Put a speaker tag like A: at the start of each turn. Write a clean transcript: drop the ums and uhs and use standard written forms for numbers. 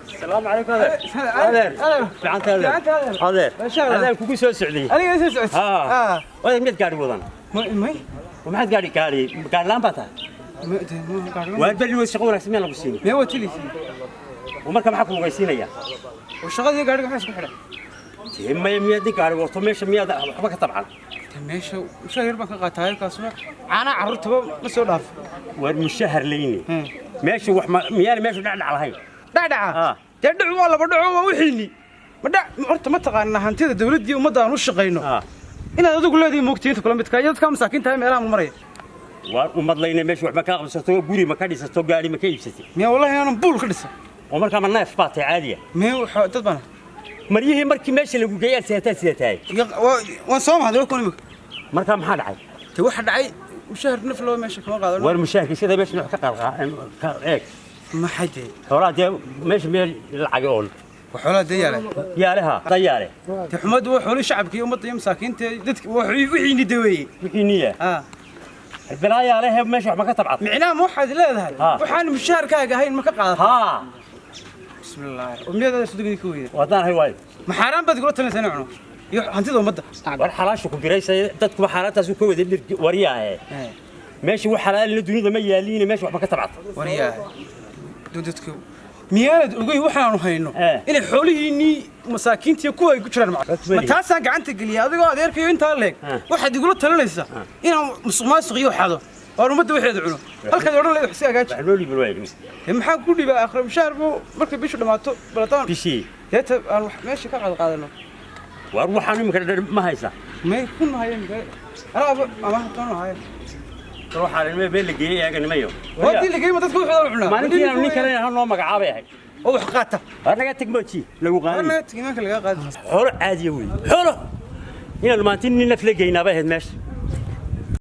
A: السلام عليكم هذا فعنت هذا هذا كوكو سو سعودي
B: أنا سو سعودي
A: وين ميت قاعد وضن
B: ما
A: وما حد قاعد لامباتا وهذا وشغل رسمي الله بسيني
B: ما هو تلي
A: ومركب حكم وقيسينيا
B: وشغل قاعد حاس بحرة
A: هم يميدي قاعد وطميش مياد حبك طبعا
B: ماشي وش يربك قاتاي كاسمه أنا عرضته مسؤول
A: والمشهر ليني ماشي ميان ماشي دعنا على هاي
B: دعنا تدعو ولا بدعو وحيني ما تقانا هانتيدا دولدي ومدا aan u shaqeyno inaad adigu leedahay moogtiinta kula midka ayad ka masaakinta meelaha maray
A: ومد لينا ماشي wax ma ka qabsato guri ma ka dhisato gaari ma ka iibsatay
B: me wallahi aanan buul ka dhisan
A: oo marka ma neef baatay caadiya
B: me dad bana
A: mariyihii markii meesha lagu geeyay siyaataay
B: waan soo mahday koon imika
A: marka maxaa dhacay
B: te waxa dhacay mushahar naf loo meesha kama qaadano
A: war mushaharka sida meesha wax ka qaad eeg
B: ma xadee
A: xoolaha meesha meel lacag oo
B: وحولها ديالة
A: يالها طيارة
B: تحمد وحولي شعبك يوم الطيب مساكين تدك وحيني دوي
A: وحينية البلايا عليها ماشي ما كتبعت
B: معناه موحد لا ذا وحان مشاركة هاي ما كقاعد بسم الله ومية صدقني كوية
A: وضع هاي وايد
B: محرم بتقول تنا سنة هنتي ذو مدة
A: والحلاش وكم بريس تدك محاراتها سو كوية اللي ورياها ماشي وحلال الدنيا ما يالين ماشي ما كتبعت
B: ورياها دودتكو ميالد ugu waxaanu hayno inay xoolihiini masaakiintii ku ay ku jiraan ma taasa gacanta galiya adigoo adeerkayo inta leeg waxaad igula talinaysaa inaan musuqmaasuq iyo xado oo umada waxeeda cuno halka oran leeyahay si agaaji
A: xalooli bilwayni
B: maxaa ku dhibaa akhri mushaar buu markay bishu dhamaato balataan
A: bishi
B: yeeta aan meesha ka qaadano
A: war waxaan imika ma haysa
B: ma kun hayeen araaba ama toona hayeen
A: روح على الماء بين اللي جاي أجنبي مايو.
B: ودي اللي جاي ما تدخل في العنا.
A: ما نتينا نكلنا هالنوع مقعبة هاي.
B: أو حقته.
A: أنا قاعد تكملتي لو قال.
B: أنا تكمل كل قاعد.
A: حر عادي وين. حر. هنا لما تيني نفلق جينا به المش.